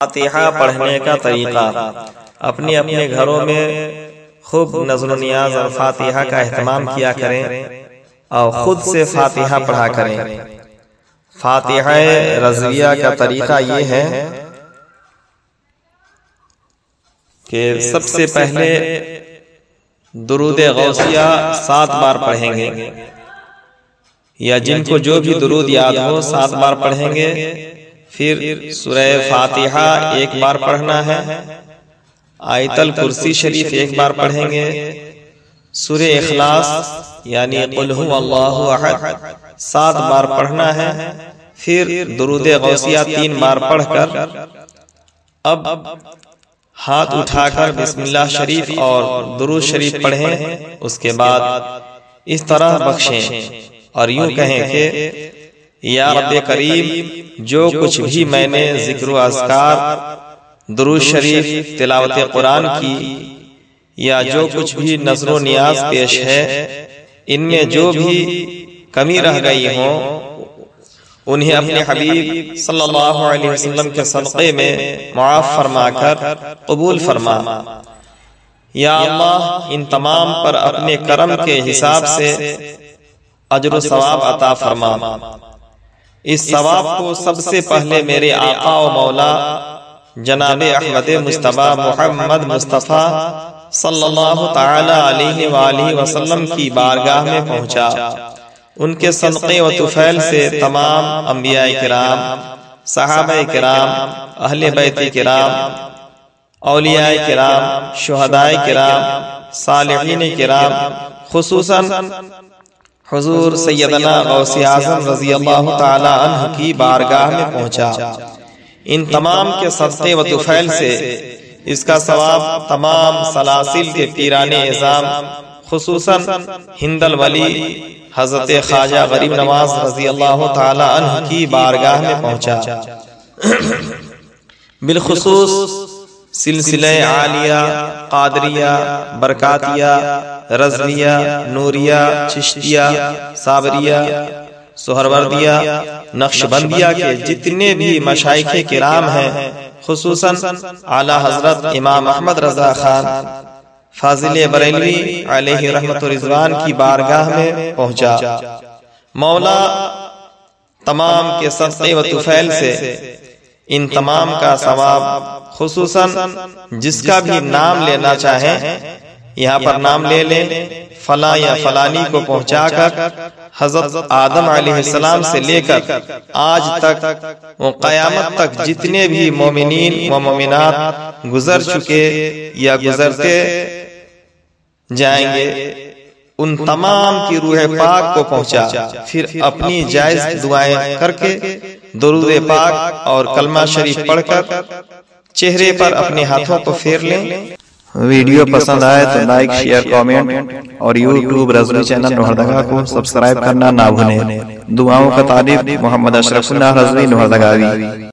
فاتحہ پڑھنے کا طریقہ۔ اپنے اپنے گھروں میں خوب نظر و نیاز اور فاتحہ کا اہتمام کیا کریں اور خود سے فاتحہ پڑھا کریں۔ فاتحہ رضویہ کا طریقہ یہ ہے کہ سب سے پہلے درود غوثیہ 7 بار پڑھیں گے، یا جن کو جو بھی درود یاد ہو 7 بار پڑھیں گے۔ پھر سورہ فاتحہ 1 بار پڑھنا ہے، آیت الکرسی شریف 1 بار پڑھیں گے، سورہ اخلاص یعنی قل هو اللہ احد 7 بار پڑھنا ہے۔ پھر درود غوثیہ 3 بار پڑھ کر اب ہاتھ اٹھا کر بسم اللہ شریف اور درود شریف پڑھیں۔ اس کے بعد اس طرح بخشیں اور یوں کہیں کہ یا رب کریم، جو کچھ بھی میں نے ذکر و اذکار، درود شریف، تلاوت قرآن کی، یا جو کچھ بھی نظر و نیاز پیش ہے، ان میں جو بھی کمی رہ گئی ہوں انہیں اپنے حبیب صلی اللہ علیہ وسلم کے صدقے میں معاف فرما کر قبول فرما۔ یا اللہ، ان تمام پر اپنے کرم کے حساب سے اجر و ثواب عطا فرما۔ اس ثواب کو سب سے پہلے میرے آقا و مولا جناب احمد مصطفیٰ محمد مصطفیٰ صلی اللہ تعالی علیہ وآلہ وسلم کی بارگاہ میں پہنچا۔ ان کے صدقے و طفیل سے تمام انبیاء کرام، صحابہ کرام، اہل بیت کرام، اولیاء کرام، شہداء کرام، صالحین کرام، خصوصاً حضور سیدنا غوث اعظم رضی اللہ تعالی عنہ کی بارگاہ میں پہنچا۔ ان تمام کے صدقے و طفیل سے اس کا ثواب تمام سلاسل کے پیران اعظام، خصوصاً ہند الولی حضرت خواجہ غریب نواز رضی اللہ تعالی عنہ کی بارگاہ میں پہنچا۔ بالخصوص سلسلہ عالیہ، قادریہ، برکاتیہ، رضویہ، نوریہ، چشتیہ، صابریہ، سہروردیہ، نقشبندیہ کے جتنے بھی مشائخ کرام ہیں، خصوصاً اعلی حضرت امام احمد رضا خان فاضل بریلوی علیہ رحمت و رضوان کی بارگاہ میں پہنچا۔ مولا تمام کے صدقے و طفیل سے ان تمام کا ثواب، خصوصاً جس کا بھی نام لینا چاہیں یہاں پر نام لے لیں، فلاں یا فلانی کو پہنچا کر حضرت آدم علیہ السلام سے لے کر آج تک و قیامت تک جتنے بھی مومنین و مومنات گزر چکے یا گزرتے جائیں گے، ان تمام کی روح پاک کو پہنچا۔ پھر اپنی جائز دعائیں کر کے درود پاک اور کلمہ شریف پڑھ کر چہرے پر اپنے ہاتھوں کو پھیر لیں۔ ویڈیو پسند آئے تو لائک، شیئر، کامنٹ اور یوٹیوب رضوی چینل لوہردگا کو سبسکرائب کرنا نہ بھولیں۔ دعاؤں کا طالب محمد اشرف اللہ رضوی لوہردگاوی۔